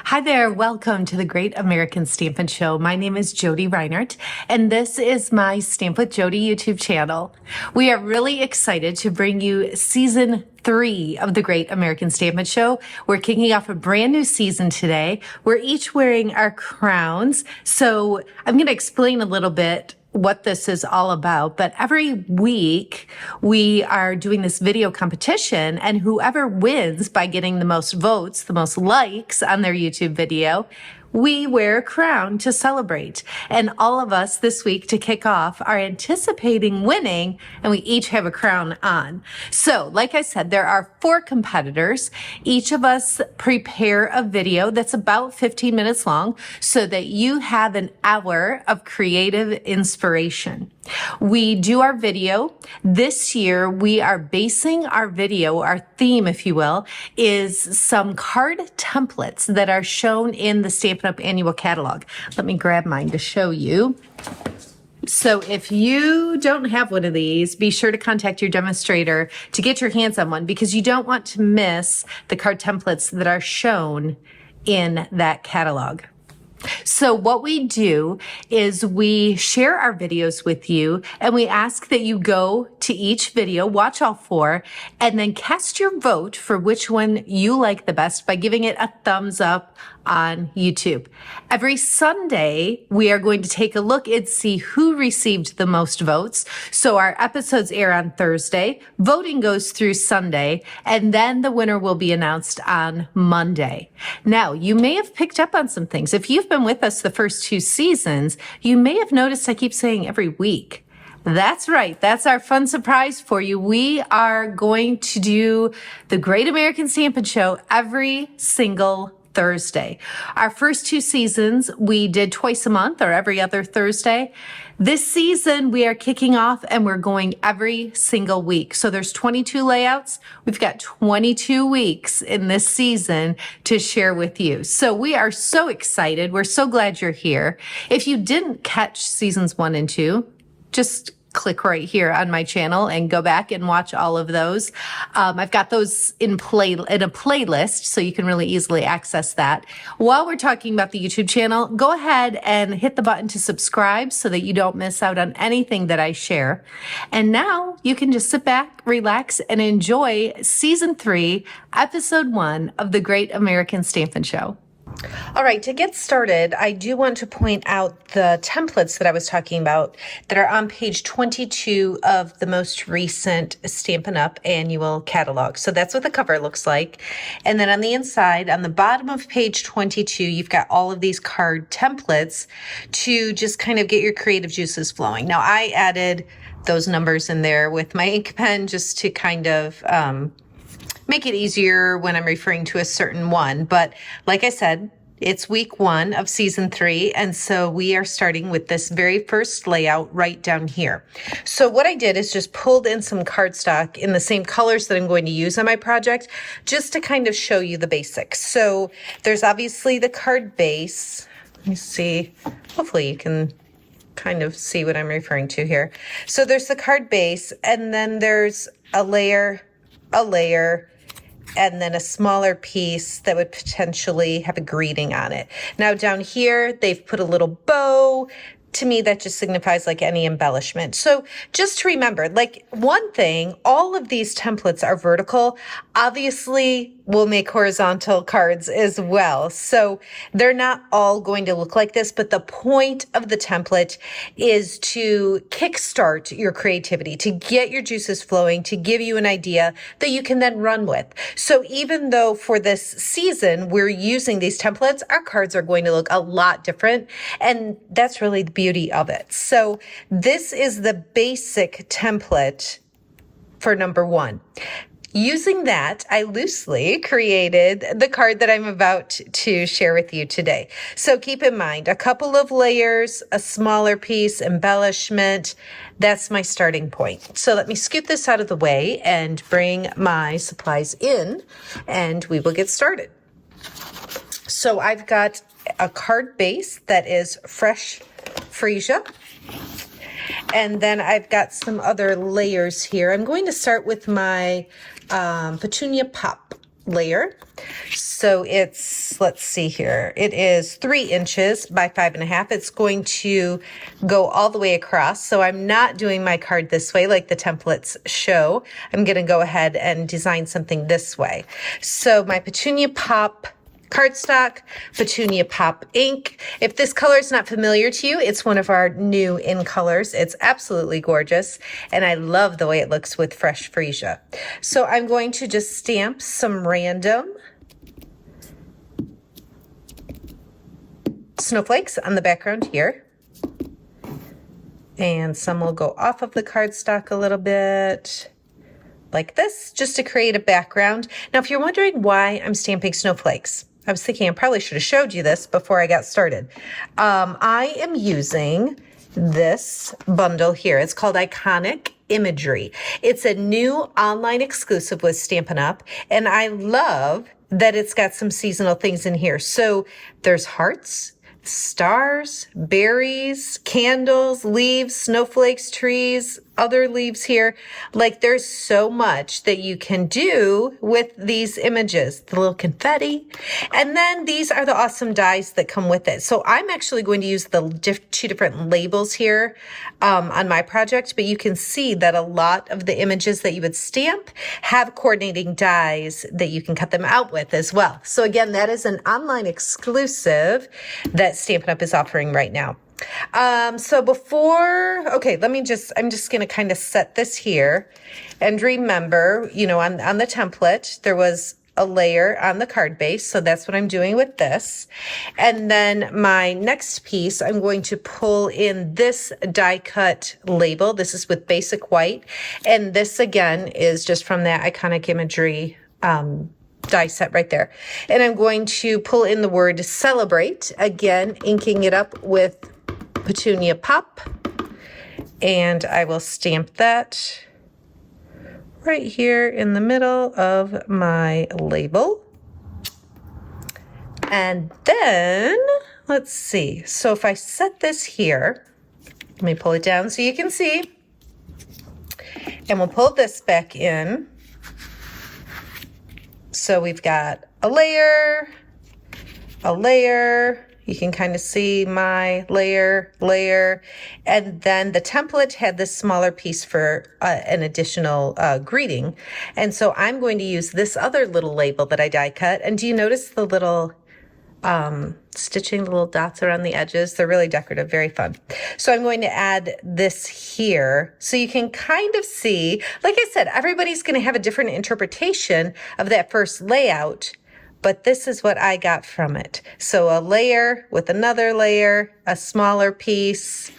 Hi there, welcome to the Great American Stampin Show. My name is Jodi Reinhardt, and this is my Stamp with Jodi YouTube channel. We are really excited to bring you season 3 of the Great American Stampin Show. We're kicking off a brand new season today. We're each wearing our crowns, so I'm going to explain a little bit what this is all about, but every week we are doing this video competition, and whoever wins by getting the most votes, the most likes on their YouTube video, we wear a crown to celebrate. And all of us this week to kick off are anticipating winning, and we each have a crown on. So, like I said, there are 4 competitors. Each of us prepare a video that's about 15 minutes long so that you have an hour of creative inspiration. We do our video. This year, we are basing our video, our theme, if you will, is some card templates that are shown in the Stampin' Up annual catalog. Let me grab mine to show you. So if you don't have one of these, be sure to contact your demonstrator to get your hands on one, because you don't want to miss the card templates that are shown in that catalog. So what we do is we share our videos with you, and we ask that you go to each video, watch all 4, and then cast your vote for which one you like the best by giving it a thumbs up on YouTube. Every Sunday, we are going to take a look and see who received the most votes. So our episodes air on Thursday, voting goes through Sunday, and then the winner will be announced on Monday. Now, you may have picked up on some things. If you've been with us the first 2 seasons, you may have noticed I keep saying every week. That's right. That's our fun surprise for you. We are going to do the Great American Stampin' Show every single Thursday. Our first 2 seasons, we did twice a month or every other Thursday. This season, we are kicking off and we're going every single week. So there's 22 layouts. We've got 22 weeks in this season to share with you. So we are so excited. We're so glad you're here. If you didn't catch seasons 1 and 2, just click right here on my channel and go back and watch all of those. I've got those in a playlist, so you can really easily access that. While we're talking about the YouTube channel, go ahead and hit the button to subscribe so that you don't miss out on anything that I share. And now you can just sit back, relax, and enjoy season 3, episode 1 of the Great American Stampin' Show. All right, to get started, I do want to point out the templates that I was talking about that are on page 22 of the most recent Stampin' Up annual catalog. So that's what the cover looks like. And then on the inside, on the bottom of page 22, you've got all of these card templates to just kind of get your creative juices flowing. Now, I added those numbers in there with my ink pen just to kind of make it easier when I'm referring to a certain one. But like I said, it's week 1 of season 3. And so we are starting with this very first layout right down here. So what I did is just pulled in some cardstock in the same colors that I'm going to use on my project, just to kind of show you the basics. So there's obviously the card base. Let me see. Hopefully you can kind of see what I'm referring to here. So there's the card base, and then there's a layer, and then a smaller piece that would potentially have a greeting on it. Now down here, they've put a little bow. To me, that just signifies like any embellishment. So just to remember, like one thing, all of these templates are vertical. Obviously, we'll make horizontal cards as well. So they're not all going to look like this, but the point of the template is to kickstart your creativity, to get your juices flowing, to give you an idea that you can then run with. So even though for this season, we're using these templates, our cards are going to look a lot different. And that's really the beauty of it. So this is the basic template for number 1. Using that, I loosely created the card that I'm about to share with you today. So keep in mind, a couple of layers, a smaller piece, embellishment. That's my starting point. So let me scoot this out of the way and bring my supplies in, and we will get started. So I've got a card base that is fresh freesia. And then I've got some other layers here. I'm going to start with my Petunia Pop layer. So it's, let's see here, it is 3 inches by 5.5. It's going to go all the way across. So I'm not doing my card this way like the templates show. I'm going to go ahead and design something this way. So my Petunia Pop cardstock, Petunia Pop ink. If this color is not familiar to you, it's one of our new in colors. It's absolutely gorgeous, and I love the way it looks with fresh freesia. So I'm going to just stamp some random snowflakes on the background here. And some will go off of the cardstock a little bit, like this, just to create a background. Now, if you're wondering why I'm stamping snowflakes, I was thinking I probably should have showed you this before I got started. I am using this bundle here. It's called Iconic Imagery. It's a new online exclusive with Stampin' Up, and I love that it's got some seasonal things in here. So there's hearts, stars, berries, candles, leaves, snowflakes, trees, other leaves here. Like, there's so much that you can do with these images, the little confetti. And then these are the awesome dies that come with it. So I'm actually going to use the 2 different labels here on my project, but you can see that a lot of the images that you would stamp have coordinating dies that you can cut them out with as well. So again, that is an online exclusive that Stampin' Up is offering right now. So before, okay, I'm just going to kind of set this here, and remember, you know, on the template, there was a layer on the card base. So that's what I'm doing with this. And then my next piece, I'm going to pull in this die cut label. This is with basic white. And this again is just from that Iconic Imagery, die set right there. And I'm going to pull in the word celebrate, again, inking it up with Petunia Pop, and I will stamp that right here in the middle of my label. And then, let's see, so if I set this here, let me pull it down so you can see, and we'll pull this back in. So we've got a layer, you can kind of see my layer, and then the template had this smaller piece for an additional greeting. And so I'm going to use this other little label that I die cut. And do you notice the little stitching, the little dots around the edges? They're really decorative, very fun. So I'm going to add this here so you can kind of see, like I said, everybody's going to have a different interpretation of that first layout, but this is what I got from it. So a layer with another layer, a smaller piece,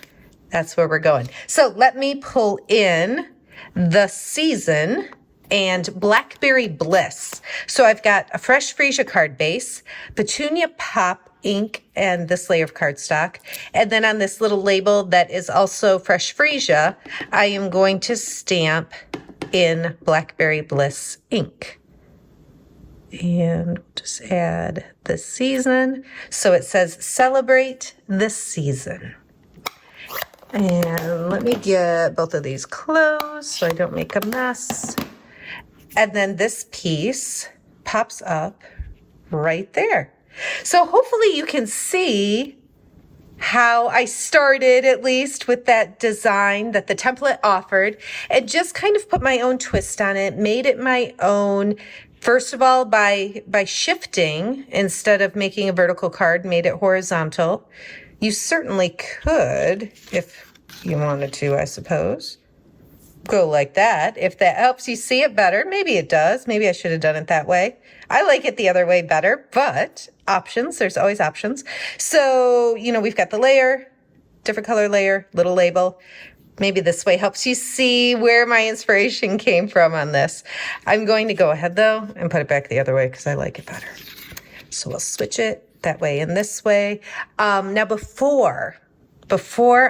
that's where we're going. So let me pull in the season and Blackberry Bliss. So I've got a fresh freesia card base, Petunia Pop ink, and this layer of cardstock. And then on this little label that is also fresh freesia, I am going to stamp in Blackberry Bliss ink. And just add the season. So it says celebrate this season. And let me get both of these closed so I don't make a mess. And then this piece pops up right there. So hopefully you can see how I started, at least with that design that the template offered, and just kind of put my own twist on it, made it my own. First of all, by shifting, instead of making a vertical card, made it horizontal. You certainly could, if you wanted to, I suppose, go like that. If that helps you see it better, maybe it does. Maybe I should have done it that way. I like it the other way better, but options, there's always options. So, you know, we've got the layer, different color layer, little label. Maybe this way helps you see where my inspiration came from on this. I'm going to go ahead though and put it back the other way because I like it better. So we'll switch it that way and this way. Now before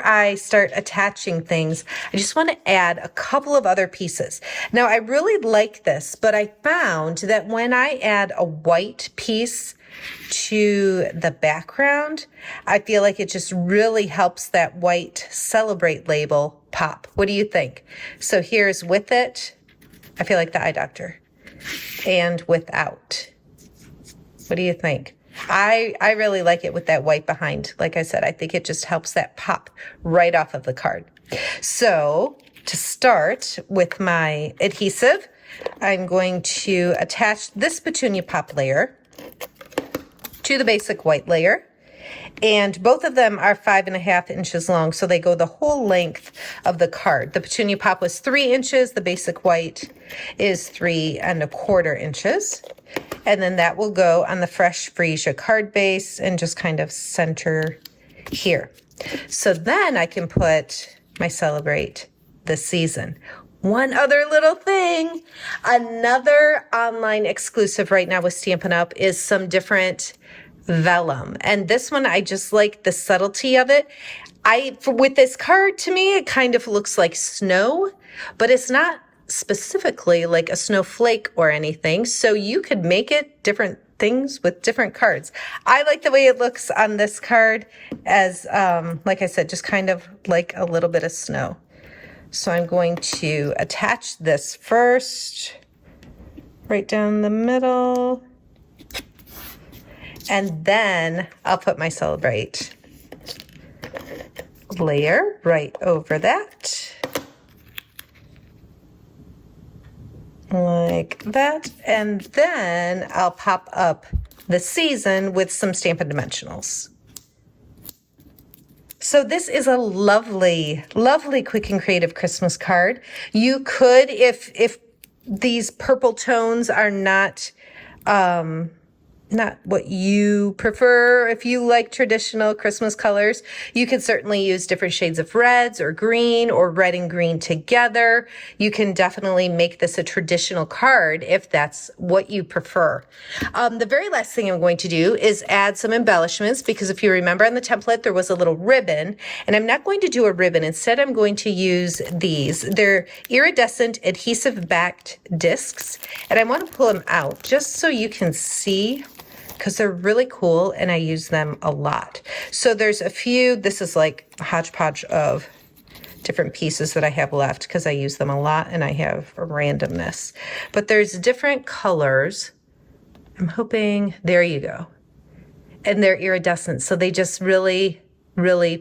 I start attaching things, I just want to add a couple of other pieces. Now I really like this, but I found that when I add a white piece to the background, I feel like it just really helps that white celebrate label pop. What do you think? So here's with it. I feel like the eye doctor. And without. What do you think? I really like it with that white behind. Like I said, I think it just helps that pop right off of the card. So to start with my adhesive, I'm going to attach this petunia pop layer to the basic white layer. And both of them are 5.5 inches long, so they go the whole length of the card. The petunia pop was 3 inches. The basic white is 3.25 inches. And then that will go on the fresh freesia card base and just kind of center here. So then I can put my Celebrate the Season. One other little thing, another online exclusive right now with Stampin' Up! Is some different vellum. And this one, I just like the subtlety of it. With this card, to me, it kind of looks like snow, but it's not specifically like a snowflake or anything. So you could make it different things with different cards. I like the way it looks on this card as, like I said, just kind of like a little bit of snow. So I'm going to attach this first, right down the middle. And then I'll put my Celebrate layer right over that. Like that. And then I'll pop up the Season with some Stampin' Dimensionals. So this is a lovely, lovely quick and creative Christmas card. You could, if these purple tones are not what you prefer. If you like traditional Christmas colors, you can certainly use different shades of reds or green or red and green together. You can definitely make this a traditional card if that's what you prefer. The very last thing I'm going to do is add some embellishments, because if you remember on the template, there was a little ribbon, and I'm not going to do a ribbon. Instead, I'm going to use these. They're iridescent adhesive backed discs, and I want to pull them out just so you can see, because they're really cool and I use them a lot. So there's a few, this is like a hodgepodge of different pieces that I have left because I use them a lot and I have a randomness. But there's different colors. I'm hoping, there you go. And they're iridescent, so they just really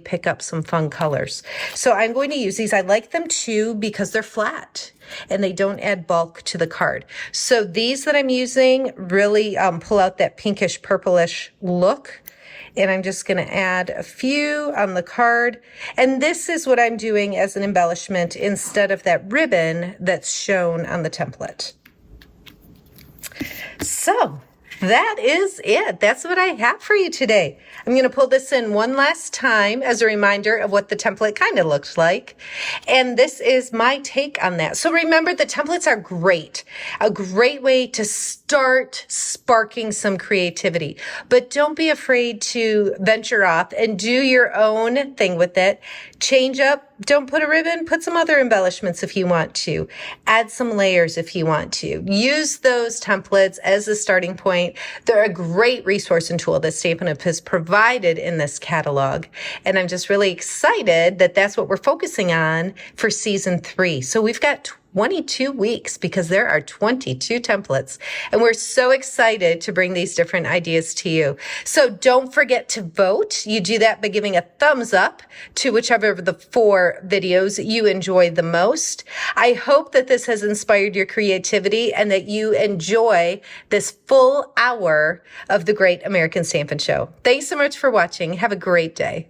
pick up some fun colors. So I'm going to use these. I like them too because they're flat and they don't add bulk to the card. So these that I'm using really pull out that pinkish purplish look. And I'm just going to add a few on the card. And this is what I'm doing as an embellishment instead of that ribbon that's shown on the template. So that is it. That's what I have for you today. I'm going to pull this in one last time as a reminder of what the template kind of looks like. And this is my take on that. So remember, the templates are great. A great way to start sparking some creativity. But don't be afraid to venture off and do your own thing with it. Change up. Don't put a ribbon. Put some other embellishments if you want to. Add some layers if you want to. Use those templates as a starting point. They're a great resource and tool that Stampin' Up! Has provided in this catalog. And I'm just really excited that that's what we're focusing on for season 3. So we've got 22 weeks because there are 22 templates. And we're so excited to bring these different ideas to you. So don't forget to vote. You do that by giving a thumbs up to whichever of the 4 videos you enjoy the most. I hope that this has inspired your creativity and that you enjoy this full hour of the Great American Stampin' Show. Thanks so much for watching. Have a great day.